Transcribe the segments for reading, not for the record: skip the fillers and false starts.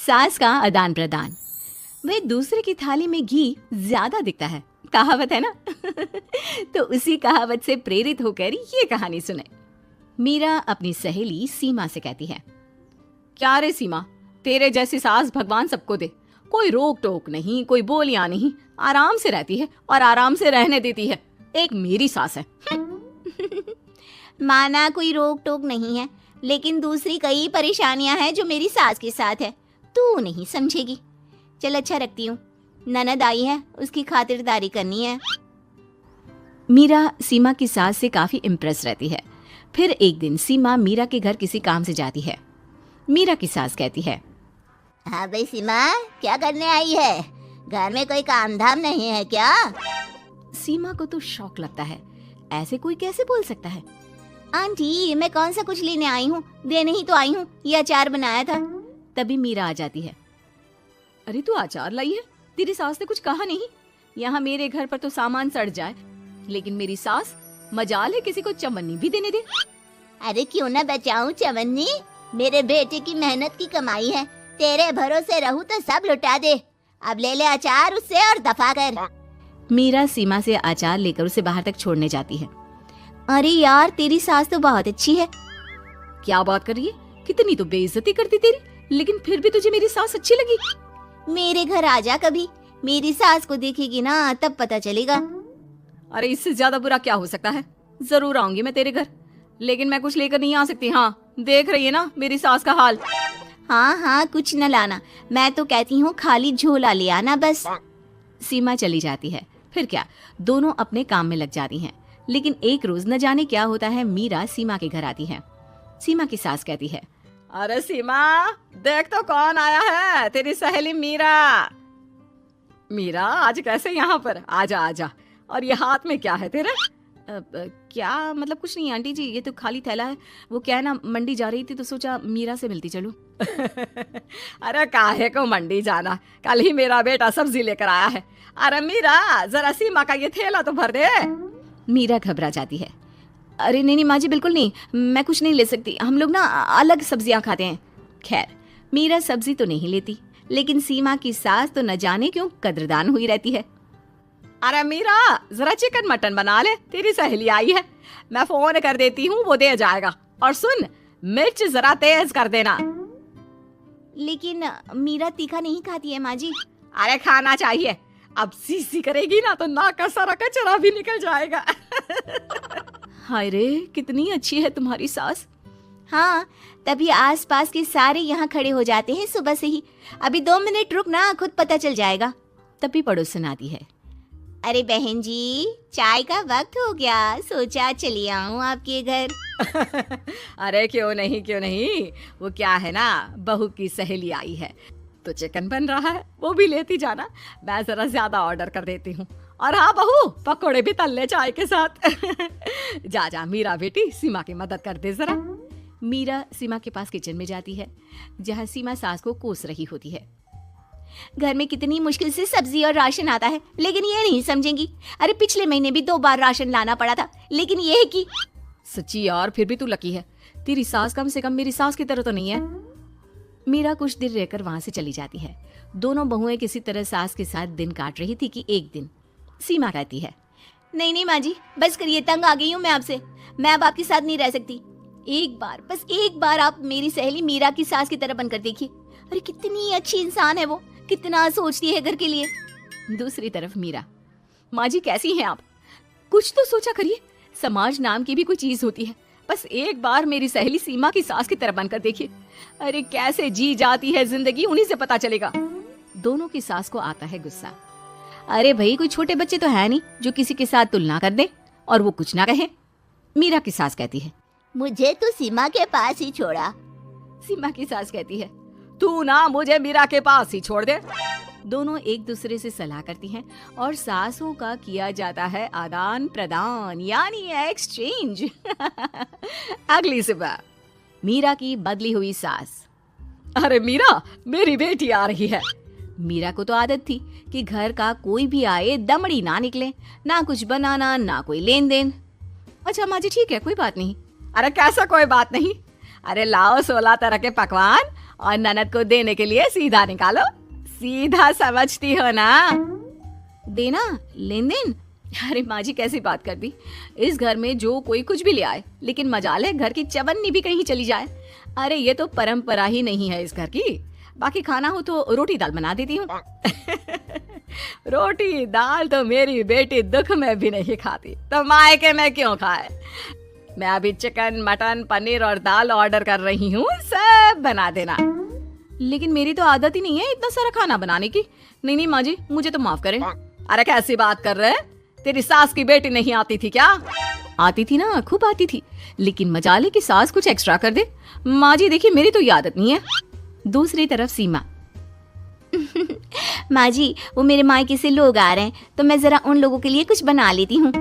सास का आदान प्रदान। वह दूसरे की थाली में घी ज्यादा दिखता है, कहावत है ना। तो उसी कहावत से प्रेरित होकर ये कहानी सुने। मीरा अपनी सहेली सीमा से कहती है, क्या रे सीमा, तेरे जैसी सास भगवान सबको दे। कोई रोक टोक नहीं, कोई बोलियां नहीं, आराम से रहती है और आराम से रहने देती है। एक मेरी सास है। माना कोई रोक टोक नहीं है, लेकिन दूसरी कई परेशानियां हैं जो मेरी सास के साथ है, तू नहीं समझेगी। चल अच्छा रखती हूँ, ननद आई है, उसकी खातिरदारी करनी है। मीरा सीमा की सास से काफी इम्प्रेस रहती है। फिर एक दिन सीमा मीरा के घर किसी काम से जाती है। मीरा की सास कहती है, हाँ भाई सीमा, क्या करने आई है? घर में कोई काम धाम नहीं है क्या? सीमा को तो शौक लगता है, ऐसे कोई कैसे बोल सकता है। आंटी, मैं कौन सा कुछ लेने आई हूँ, देने ही तो आई हूँ, ये अचार बनाया था। तभी मीरा आ जाती है। अरे तू अचार लाई है? तेरी सास ने कुछ कहा नहीं? यहाँ मेरे घर पर तो सामान सड़ जाए, लेकिन मेरी सास मजाल है किसी को चवन्नी भी देने दे। अरे क्यों ना बचाऊं चवन्नी, मेरे बेटे की मेहनत की कमाई है। तेरे भरोसे रहूं तो सब लुटा दे। अब ले ले अचार उससे और दफा कर। मीरा सीमा से अचार लेकर उसे बाहर तक छोड़ने जाती है। अरे यार, तेरी सास तो बहुत अच्छी है। क्या बात कर रही है? कितनी तो बेइज्जती करती तेरी, लेकिन फिर भी तुझे मेरी सास अच्छी लगी। मेरे घर आ जा कभी, मेरी सास को देखेगी ना तब पता चलेगा। अरे इससे ज्यादा बुरा क्या हो सकता है। जरूर आऊंगी मैं तेरे घर, लेकिन मैं कुछ लेकर नहीं आ सकती। हाँ, देख रही है ना मेरी सास का हाल। हाँ हाँ, कुछ न लाना, मैं तो कहती हूँ खाली झोला ले आना बस। सीमा चली जाती है। फिर क्या, दोनों अपने काम में लग जाती हैं। लेकिन एक रोज न जाने क्या होता है, मीरा सीमा के घर आती है। सीमा की सास कहती है, अरे सीमा, देख तो कौन आया है, तेरी सहेली मीरा। मीरा, आज कैसे यहाँ पर? आजा आजा। और ये हाथ में क्या है तेरे? क्या मतलब? कुछ नहीं आंटी जी, ये तो खाली थैला है। वो क्या है ना, मंडी जा रही थी तो सोचा मीरा से मिलती चलूं। अरे काहे को मंडी जाना, कल ही मेरा बेटा सब्जी लेकर आया है। अरे मीरा, जरा सीमा का ये थैला तो भर दे। मीरा घबरा जाती है। अरे नहीं नहीं माँ जी, बिल्कुल नहीं, मैं कुछ नहीं ले सकती, हम लोग ना अलग सब्जियां खाते हैं। खैर, मीरा सब्जी तो नहीं लेती, लेकिन सीमा की सास तो न जाने क्यों कद्रदान हुई रहती है। अरे मीरा, जरा चिकन मटन बना ले, तेरी सहेली आई है। मैं फोन कर देती हूँ, वो दे जाएगा। और सुन, मिर्च जरा तेज कर देना। लेकिन मीरा तीखा नहीं खाती है माँ जी। अरे खाना चाहिए, अब सी करेगी ना तो नाक का सारा कचरा भी निकल जाएगा। हाय रे, कितनी अच्छी है तुम्हारी सास। हाँ, तभी आसपास के सारे यहाँ खड़े हो जाते हैं सुबह से ही। अभी 2 मिनट रुक ना, खुद पता चल जाएगा। तभी पड़ोसन आती है। अरे बहन जी, चाय का वक्त हो गया, सोचा चली आऊं आपके घर। अरे क्यों नहीं क्यों नहीं, वो क्या है ना, बहू की सहेली आई है तो चिकन बन रहा है, वो भी लेती जाना। मैं जरा ज्यादा ऑर्डर कर देती हूँ। और हाँ बहू, पकोड़े भी तल ले चाय के साथ। जा जा मीरा बेटी, सीमा की मदद कर दे जरा। मीरा सीमा के पास किचन में जाती है, जहाँ सीमा सास को कोस रही होती है। घर में कितनी मुश्किल से सब्जी और राशन आता है, लेकिन ये नहीं समझेंगी। अरे पिछले महीने भी 2 बार राशन लाना पड़ा था, लेकिन ये है कि सच्ची यार, फिर भी तू लकी है, तेरी सास कम से कम मेरी सास की तरह तो नहीं है। मीरा कुछ देर रहकर वहां से चली जाती है। दोनों बहुएं किसी तरह सास के साथ दिन काट रही थी कि एक दिन सीमा कहती है, नहीं नहीं माँ जी, बस करिए, तंग आ गई हूँ मैं आपसे। मैं अब आपके साथ नहीं रह सकती। एक बार, बस एक बार आप मेरी सहेली मीरा की सास की तरह बनकर देखिए। अरे कितनी अच्छी इंसान है वो, कितना सोचती है घर के लिए। दूसरी तरफ मीरा, माँ जी कैसी हैं आप? कुछ तो सोचा करिए, समाज नाम की भी कोई चीज होती है। बस एक बार मेरी सहेली सीमा की सास की तरह बनकर देखिए। अरे कैसे जी जाती है जिंदगी, उन्हीं से पता चलेगा। दोनों की सास को आता है गुस्सा। अरे भाई, कोई छोटे बच्चे तो है नहीं जो किसी के साथ तुलना कर दे और वो कुछ ना कहे। मीरा की सास कहती है, मुझे तो सीमा के पास ही छोड़ा। सीमा की सास कहती है, तू ना मुझे मीरा के पास ही छोड़ दे। दोनों एक दूसरे से सलाह करती हैं और सासों का किया जाता है आदान प्रदान, यानी एक्सचेंज। अगली सुबह मीरा की बदली हुई सास, अरे मीरा, मेरी बेटी आ रही है। मीरा को तो आदत थी कि घर का कोई भी आए दमड़ी ना निकले, ना कुछ बनाना ना कोई लेन देन। अच्छा माँ जी ठीक है, कोई बात नहीं। अरे कैसा कोई बात नहीं, अरे लाओ 16 तरह के पकवान और ननद को देने के लिए सीधा निकालो। सीधा समझती हो ना? देना, लेन देन। अरे माँ जी कैसी बात कर दी। इस घर में जो कोई कुछ भी ले आए, लेकिन मजाल है घर की चवन्नी भी कहीं चली जाए। अरे ये तो परंपरा ही नहीं है इस घर की। बाकी खाना हो तो रोटी दाल बना देती हूँ। रोटी दाल तो मेरी बेटी दुख में भी नहीं खाती, तो मायके में क्यों खाए। मैं अभी चिकन, मटन, पनीर और दाल ऑर्डर कर रही हूँ, सब बना देना। लेकिन मेरी तो आदत ही नहीं है इतना सारा खाना बनाने की। नहीं माँ जी, मुझे तो माफ करें। अरे कैसी बात कर रहे? तेरी सास की बेटी नहीं आती थी क्या? आती थी ना, खूब आती थी, लेकिन मजाले की सास कुछ एक्स्ट्रा कर दे। माँ जी देखिए, मेरी तो ये आदत नहीं है। दूसरी तरफ सीमा। माँ जी, वो मेरे मायके से लोग आ रहे हैं, तो मैं जरा उन लोगों के लिए कुछ बना लेती हूँ।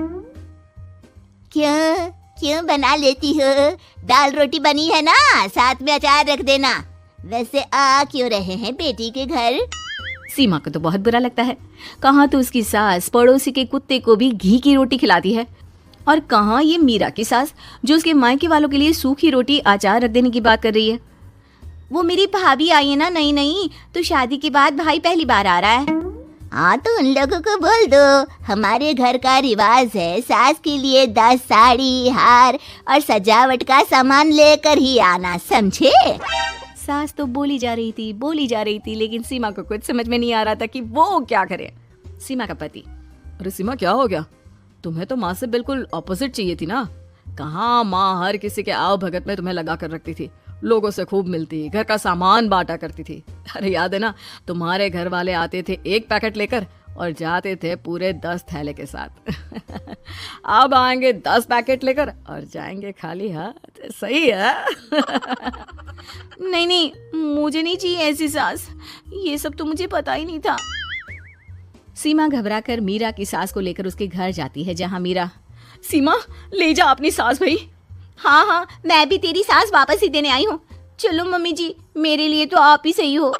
क्यों क्यों बना लेती हो? दाल रोटी बनी है ना, साथ में अचार रख देना। वैसे आ क्यों रहे हैं बेटी के घर? सीमा को तो बहुत बुरा लगता है। कहाँ तो उसकी सास पड़ोसी के कुत्ते को भी घी की रोटी खिलाती है, और कहाँ ये मीरा की सास जो उसके मायके वालों के लिए सूखी रोटी अचार रख देने की बात कर रही है। वो मेरी भाभी आई है ना, नई, तो शादी के बाद भाई पहली बार आ रहा है। हाँ तो उन लोगों को बोल दो, हमारे घर का रिवाज है सास के लिए 10 साड़ी, हार और सजावट का सामान लेकर ही आना, समझे? सास तो बोली जा रही थी, लेकिन सीमा को कुछ समझ में नहीं आ रहा था कि वो क्या करे। सीमा का पति। अरे सीमा क्या हो गया? तुम्हें तो माँ से बिल्कुल ऑपोजिट चाहिए थी ना। कहाँ माँ हर किसी के आओ भगत में तुम्हें लगा कर रखती थी, लोगों से खूब मिलती, घर का सामान बांटा करती थी। अरे याद है ना, तुम्हारे घर वाले आते थे 1 पैकेट लेकर और जाते थे पूरे 10 थैले के साथ। अब आएंगे 10 पैकेट लेकर और जाएंगे खाली हाथ। सही है। नहीं, मुझे नहीं चाहिए ऐसी सास, ये सब तो मुझे पता ही नहीं था। सीमा घबराकर मीरा की सास को लेकर उसके घर जाती है, जहाँ मीरा, सीमा ले जा अपनी सास भाई। हाँ, मैं भी तेरी सास वापस ही देने आई हूँ। चलो मम्मी जी, मेरे लिए तो आप ही सही हो।